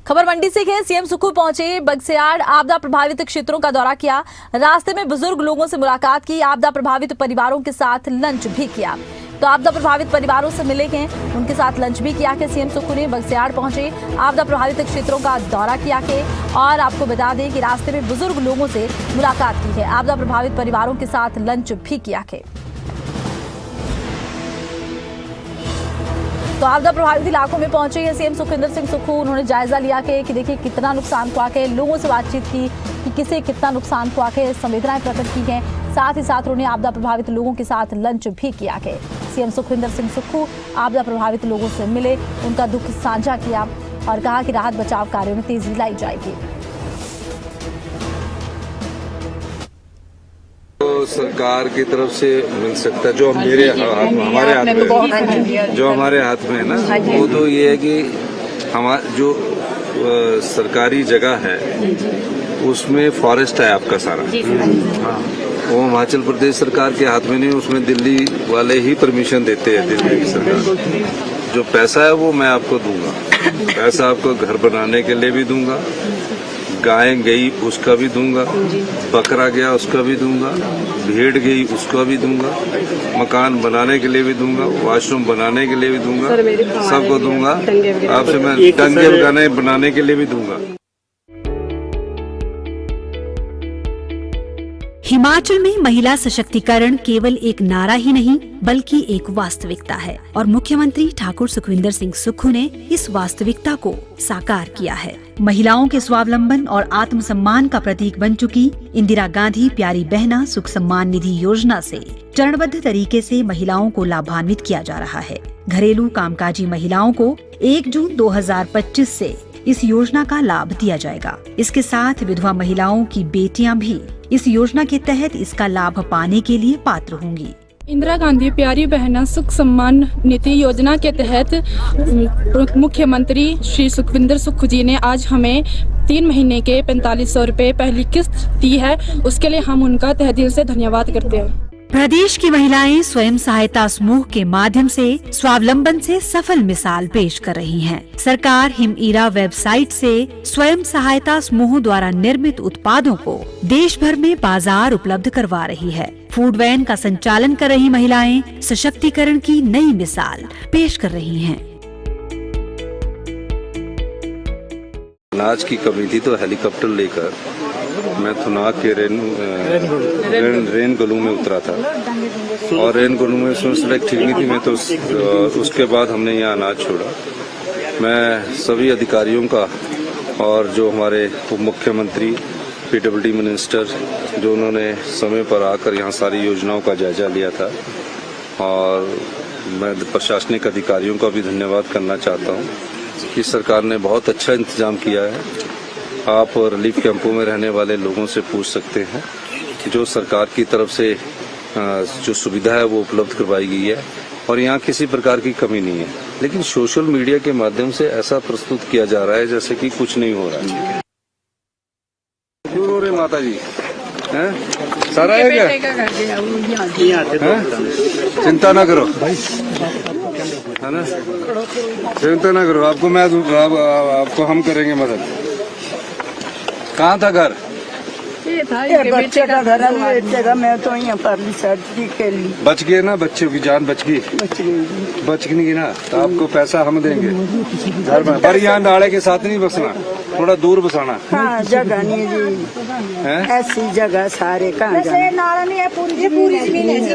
खबर मंडी से है। सीएम सुक्खू पहुंचे बगस्याड़, आपदा प्रभावित क्षेत्रों का दौरा किया। रास्ते में बुजुर्ग लोगों से मुलाकात की, आपदा प्रभावित परिवारों के साथ लंच भी किया। तो आपदा प्रभावित परिवारों से मिले हैं, उनके साथ लंच भी किया कि सीएम सुक्खू ने बगस्याड़ पहुंचे, आपदा प्रभावित क्षेत्रों का दौरा किया कि और आपको बता दें कि रास्ते में बुजुर्ग लोगों से मुलाकात की है, आपदा प्रभावित परिवारों के साथ लंच भी किया कि तो आपदा प्रभावित इलाकों में पहुंचे हैं सीएम सुखविंदर सिंह सुक्खू। उन्होंने जायजा लिया कि देखिए कितना नुकसान हुआ है, लोगों से बातचीत की कि किसे कितना नुकसान हुआ है, संवेदनाएं प्रकट की हैं। साथ ही साथ उन्होंने आपदा प्रभावित लोगों के साथ लंच भी किया है। सीएम सुखविंदर सिंह सुक्खू आपदा प्रभावित लोगों से मिले, उनका दुख साझा किया और कहा कि राहत बचाव कार्यों में तेजी लाई जाएगी। तो सरकार की तरफ से मिल सकता है जो हमारे हाथ में, जो हमारे हाथ में है ना, वो तो ये है कि हमारा जो सरकारी जगह है उसमें फॉरेस्ट है आपका सारा। हाँ, वो हिमाचल प्रदेश सरकार के हाथ में नहीं, उसमें दिल्ली वाले ही परमिशन देते हैं। दिल्ली की सरकार जो पैसा है वो मैं आपको दूंगा, पैसा आपको घर बनाने के लिए भी दूंगा, गाय गई उसका भी दूंगा, बकरा गया उसका भी दूंगा, भेड़ गई उसका भी दूंगा, मकान बनाने के लिए भी दूंगा, वॉशरूम बनाने के लिए भी दूंगा, सबको दूंगा। आपसे मैं टंगे बनाने के लिए भी दूंगा। हिमाचल में महिला सशक्तिकरण केवल एक नारा ही नहीं बल्कि एक वास्तविकता है और मुख्यमंत्री ठाकुर सुखविंदर सिंह सुक्खू ने इस वास्तविकता को साकार किया है। महिलाओं के स्वावलंबन और आत्मसम्मान का प्रतीक बन चुकी इंदिरा गांधी प्यारी बहना सुख सम्मान निधि योजना से चरणबद्ध तरीके से महिलाओं को लाभान्वित किया जा रहा है। घरेलू कामकाजी महिलाओं को 1 जून 2025 से इस योजना का लाभ दिया जाएगा। इसके साथ विधवा महिलाओं की बेटियां भी इस योजना के तहत इसका लाभ पाने के लिए पात्र होंगी। इंदिरा गांधी प्यारी बहना सुख सम्मान निधि योजना के तहत मुख्यमंत्री श्री सुखविंदर सुक्खू जी ने आज हमें 3 महीने के 4500 रुपए पहली किस्त दी है। उसके लिए हम उनका तहे दिल से धन्यवाद करते हैं। प्रदेश की महिलाएं स्वयं सहायता समूह के माध्यम से स्वावलंबन से सफल मिसाल पेश कर रही हैं। सरकार हिमईरा वेबसाइट से स्वयं सहायता समूह द्वारा निर्मित उत्पादों को देश भर में बाजार उपलब्ध करवा रही है। फूड वैन का संचालन कर रही महिलाएं सशक्तिकरण की नई मिसाल पेश कर रही हैं। अनाज की कमी थी तो हेलीकॉप्टर लेकर मैं थुनाग के रेन गलू में उतरा था और रेन गलू में उसमें सड़क ठीक नहीं थी। मैं तो उसके बाद हमने यहाँ अनाज छोड़ा। मैं सभी अधिकारियों का और जो हमारे उप मुख्यमंत्री पीडब्ल्यूडी मिनिस्टर जो उन्होंने समय पर आकर यहाँ सारी योजनाओं का जायजा लिया था, और मैं प्रशासनिक अधिकारियों का भी धन्यवाद करना चाहता हूँ कि सरकार ने बहुत अच्छा इंतजाम किया है। आप रिलीफ कैंपों में रहने वाले लोगों से पूछ सकते हैं, जो सरकार की तरफ से जो सुविधा है वो उपलब्ध करवाई गई है और यहाँ किसी प्रकार की कमी नहीं है। लेकिन सोशल मीडिया के माध्यम से ऐसा प्रस्तुत किया जा रहा है जैसे कि कुछ नहीं हो रहा है। क्यों रो रहे माता जी हैं? सारा है क्या? चिंता ना करो, है ना, चिंता ना करो, आपको मैं आपको हम करेंगे मदद। कहाँ था घर? बच्चे का घर है, मैं तो यहाँ परली साइड के लिए बच गए ना, बच्चों की जान बच गई, बच नहीं ना, तो आपको पैसा हम देंगे घर में। पर यहाँ नाले के साथ नहीं बसना, थोड़ा दूर बसाना। हाँ, जगह नहीं जी है? ऐसी जगह सारे कहाँ नाला नहीं है, पूरी जमीन है जी।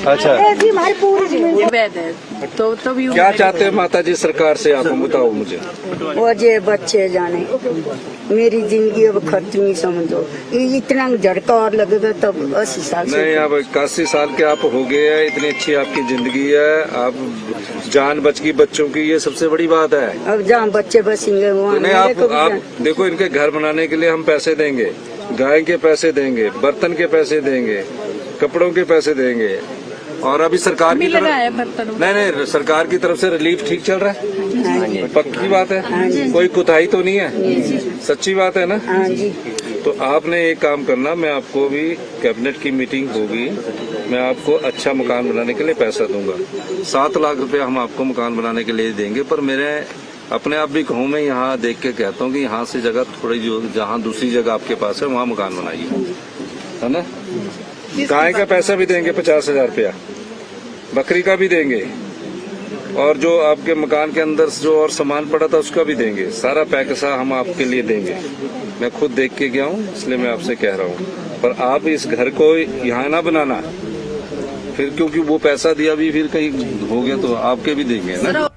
अच्छा, हमारी पूरी जमीन तो क्या चाहते हैं माता जी सरकार से, आप बताओ मुझे। वो जे बच्चे जाने, मेरी जिंदगी अब खत्म ही समझो। ये इतना झटका और लगेगा तब 80 साल नहीं, अब 81 साल के आप हो गए हैं, इतनी अच्छी आपकी जिंदगी है, आप जान बच गई बच्चों की, ये सबसे बड़ी बात है। अब जहाँ बच्चे बसेंगे वहाँ नहीं, आप देखो, इनके घर बनाने के लिए हम पैसे देंगे, गाय के पैसे देंगे, बर्तन के पैसे देंगे, कपड़ों के पैसे देंगे, और अभी सरकार की तरफ नहीं सरकार की तरफ से रिलीफ ठीक चल रहा है। पक्की बात है, कोई कुताही तो नहीं है, सच्ची बात है ना। तो आपने एक काम करना, मैं आपको भी कैबिनेट की मीटिंग होगी, मैं आपको अच्छा मकान बनाने के लिए पैसा दूंगा। 7 लाख रुपए हम आपको मकान बनाने के लिए देंगे, पर मेरे अपने आप भी कहूँ, मैं यहाँ देख के कहता हूँ कि यहाँ से जगह थोड़ी जो जहाँ दूसरी जगह आपके पास है वहाँ मकान बनाइए, है ना। गाय का पैसा भी देंगे 50,000 रुपया, बकरी का भी देंगे, और जो आपके मकान के अंदर जो और सामान पड़ा था उसका भी देंगे। सारा पैसा हम आपके लिए देंगे। मैं खुद देख के गया हूँ, इसलिए मैं आपसे कह रहा हूँ। पर आप इस घर को यहाँ ना बनाना फिर, क्योंकि वो पैसा दिया भी फिर कहीं हो गया तो आपके भी देंगे ना।